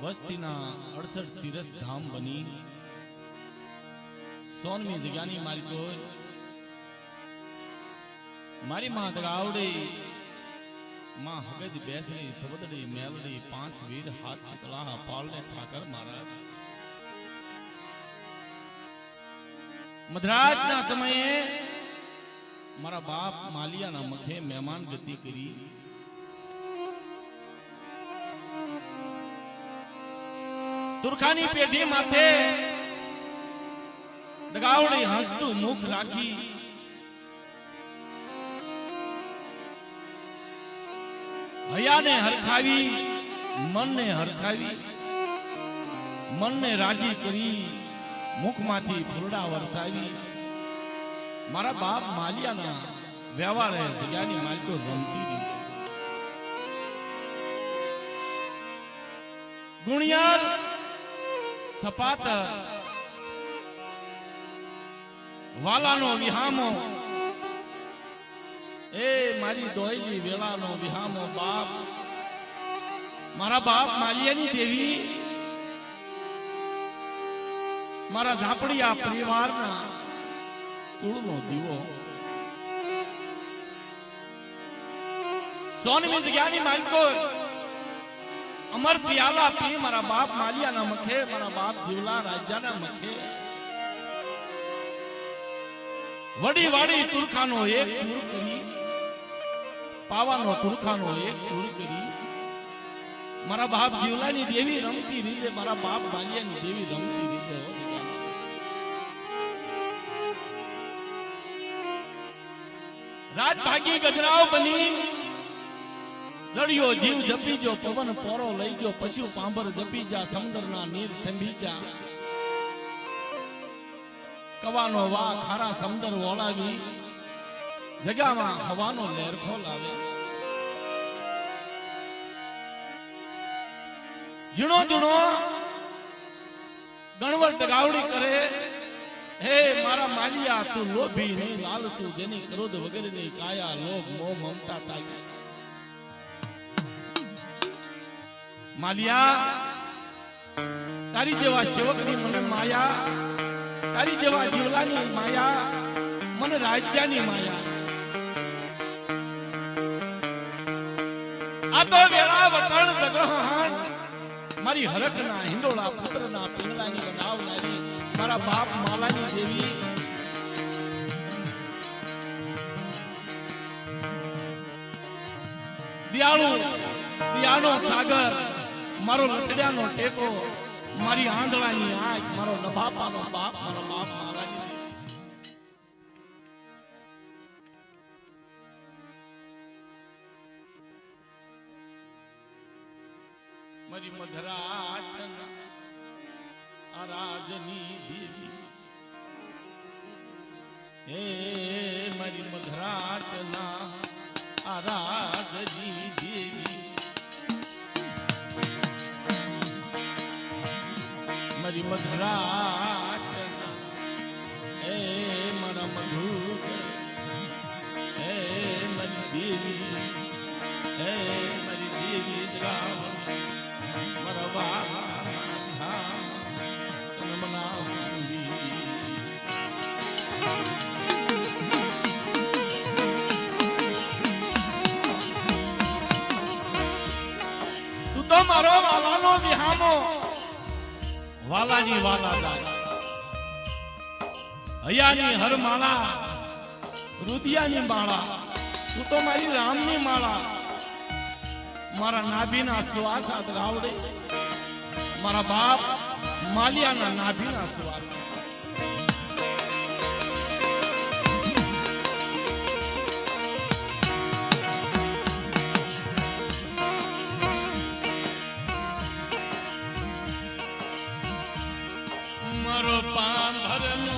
વસ્તીના 68 તીર્થ ધામ બની 100મી જગ્યાની માલિકો મારી માં દગાવડી માં હગજ બેસડી સબદડી મેલડી 5 વીર હાથ ચકલા પાળને ઠાકર મહારાજ મધરાજના સમયે મારા બાપ માલિયાના મખે મહેમાન ગતિ કરી તુરખાની પેઢી માથે દગાવડી હસતું મુખ રાખી હયાને હરખાવી મનને હરસાવી મનને રાજી કરી મુખમાંથી ફૂલડા વરસાવી મારા બાપ માલિયાના વ્યવહારે જગ્યાની માલિકો રમતી રહી ગુણિયાલ સપાત વાલાનો વિહામો એ મારી દોયલી વેળાનો વિહામો બાપ મારા બાપ માલિયાની દેવી મારા ઝાપડિયા પરિવારના કુળનો દીવો 100મી જગ્યાની માલિકો અમર પિયાલા પી મારા બાપ માલિયાના મખે મારા બાપ જીવલા રાજાના મખે વડી વાડી તુરખાનો એક સુર કરી પાવાનો તુરખાનો એક સુર કરી મારા બાપ જીવલાની દેવી રમતી રીતે મારા બાપ માલિયાની દેવી રમતી રીતે રાત ભાગી ગજરાઓ બની જડિયો જીવ જપી જો પવન પોરો લઈ જો પશુ પાંભર જપી જા સમુદ્રના નીર થંભી જા કવાનો વા ખારા સમુદ્ર વોળાવી જગામાં હવાનો લહેરખો લાવે જીણો જીણો ગણવટ ગાવડી કરે હે મારા માલિયા તું લોભી નહીં લાલસુ જેની ક્રોધ વગેરે ની કાયા લોભ મોહ મમતા તાકી માલિયા તારી જેવા સેવકની મને માયા તારી જેવા જીવલાની માયા મને રાજ્યની માયા આ તો વેળા વટણ જગહાણ મારી હરખના હિંડોળા પુત્રના પિંગલાની બનાવનારી મારા બાપ માલાની દેવી દિયાળુ દિયાનો સાગર મારો લટડિયાનો ટેકો મારી આંધળાની આંખ મારો નભાપાનો બાપ મારો બાપ માલાની મારી મધરાજ આરાજની દેવી હે મારી મધરાજના આરાજની દેવી મારી મધરાજના હે મારા મધુ હે મારી દેવી હે મારી દેવી રામ મારા બાબા તો મારો વાલાનો વિહામો વાલાની વાલા જાય હયાની હર માળા રુદિયાની માળા તું તો મારી રામની માળા મારા નાભીના શ્વાસ હાથ રાવડે મારા બાપ માલિયાના નાભીના શ્વાસ મારો પાંભરનો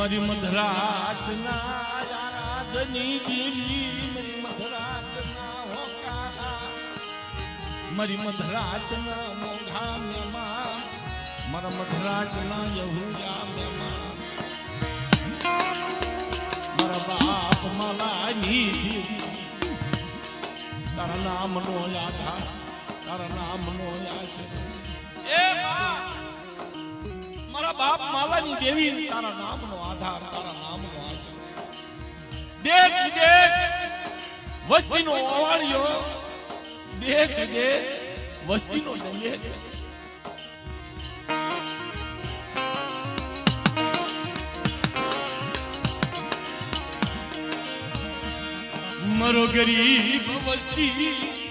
મારી મધરાતના રાજની દેવી મારી મધરાતના હોકારા મારી મધરાતના મોઘા મેમાં મારા મધરાતના યહૂદા મેમાં મારા બાપ માલાની તારા નામનો આધાર તારા નામનો આશીર્વાદ એ મારા બાપ માલાની દેવી તારા નામનો આધાર તારા નામનો આશીર્વાદ દેશ વિદેશ વસ્તીનો અવાળિયો દેશ વિદેશ વસ્તીનો જઈએ મરો ગરીબ વસ્તી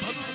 ભરું